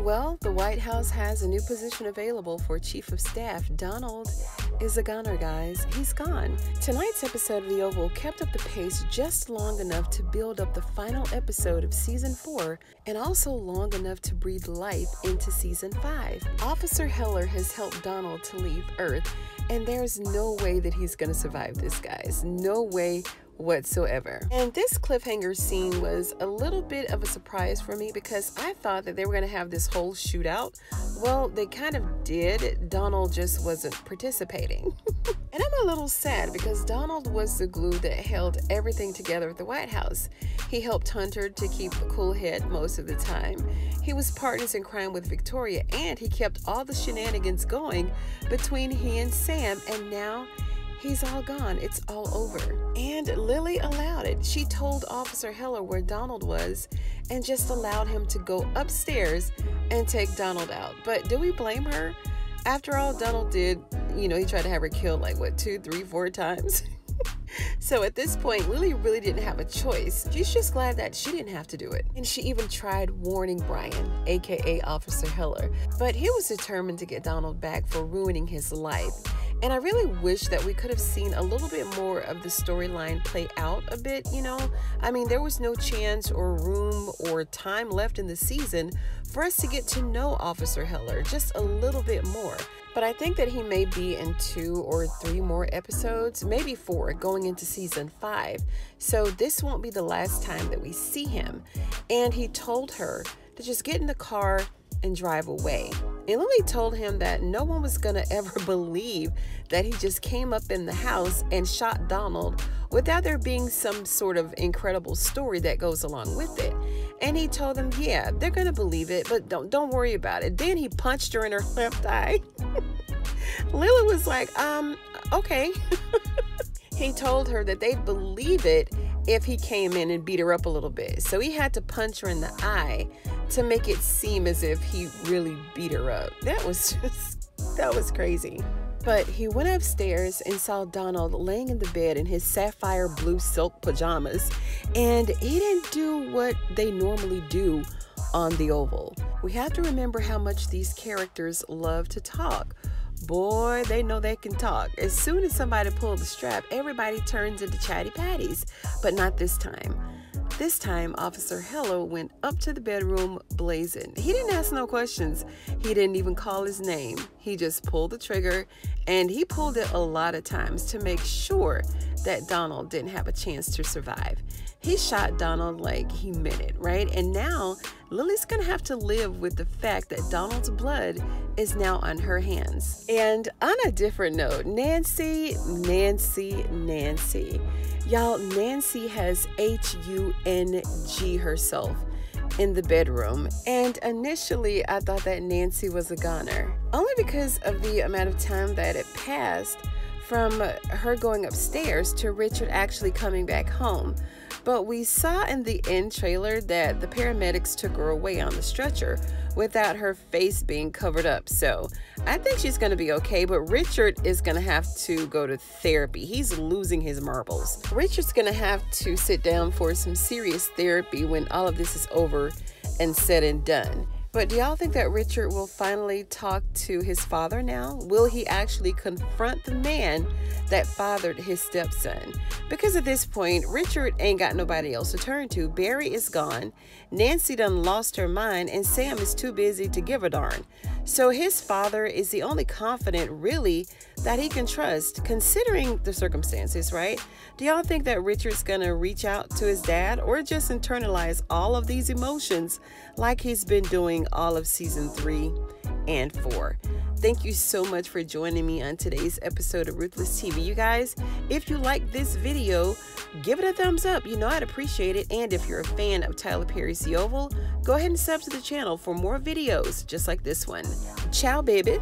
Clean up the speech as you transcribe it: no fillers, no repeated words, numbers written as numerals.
Well, the White House has a new position available for Chief of Staff. Donald is a goner, guys. He's gone. Tonight's episode of The Oval kept up the pace just long enough to build up the final episode of Season 4 and also long enough to breathe life into Season 5. Officer Heller has helped Donald to leave Earth, and there's no way that he's going to survive this, guys. No way whatsoever. And this cliffhanger scene was a little bit of a surprise for me because I thought that they were going to have this whole shootout. Well, they kind of did. Donald just wasn't participating. And I'm a little sad because Donald was the glue that held everything together at the White House. He helped Hunter to keep a cool head most of the time. He was partners in crime with Victoria, and he kept all the shenanigans going between he and Sam, and now he's all gone. It's all over. And Lily allowed it. She told Officer Heller where Donald was and just allowed him to go upstairs and take Donald out. But do we blame her? After all, Donald did, he tried to have her killed like, what, 2, 3, 4 times? So at this point, Lily really didn't have a choice. She's just glad that she didn't have to do it. And she even tried warning Brian, aka Officer Heller, but he was determined to get Donald back for ruining his life. And I really wish that we could have seen a little bit more of the storyline play out a bit, I mean, there was no chance or room or time left in the season for us to get to know Officer Heller just a little bit more. But I think that he may be in 2 or 3 more episodes, maybe 4, going into Season 5. So this won't be the last time that we see him. And he told her to just get in the car and drive away. And Lily told him that no one was gonna ever believe that he just came up in the house and shot Donald without there being some sort of incredible story that goes along with it. And he told them, yeah, they're gonna believe it, but don't worry about it. Then he punched her in her left eye. Lily was like, okay. He told her that they'd believe it if he came in and beat her up a little bit. So he had to punch her in the eye to make it seem as if he really beat her up. That was crazy. But he went upstairs and saw Donald laying in the bed in his sapphire blue silk pajamas, and he didn't do what they normally do on the Oval. We have to remember how much these characters love to talk. Boy, they know they can talk. As soon as somebody pulls the strap, everybody turns into chatty patties. But not this time. This time, Officer Heller went up to the bedroom blazing. He didn't ask no questions. He didn't even call his name. He just pulled the trigger, and he pulled it a lot of times to make sure that Donald didn't have a chance to survive. He shot Donald like he meant it, right? And now Lily's gonna have to live with the fact that Donald's blood is now on her hands. And on a different note, Nancy. Y'all, Nancy has H-U-N-G herself in the bedroom. And initially, I thought that Nancy was a goner, only because of the amount of time that it passed from her going upstairs to Richard actually coming back home. But we saw in the end trailer that the paramedics took her away on the stretcher without her face being covered up. So I think she's going to be okay, but Richard is going to have to go to therapy. He's losing his marbles. Richard's going to have to sit down for some serious therapy when all of this is over and said and done. But do y'all think that Richard will finally talk to his father now? Will he actually confront the man that fathered his stepson? Because at this point, Richard ain't got nobody else to turn to. Barry is gone, Nancy done lost her mind, and Sam is too busy to give a darn. So his father is the only confidant, really, that he can trust, considering the circumstances, right? Do y'all think that Richard's gonna reach out to his dad or just internalize all of these emotions like he's been doing all of Season 3 and 4? Thank you so much for joining me on today's episode of Ruthless TV. You guys, if you like this video, give it a thumbs up. I'd appreciate it. And if you're a fan of Tyler Perry's The Oval, go ahead and sub to the channel for more videos just like this one. Ciao, baby.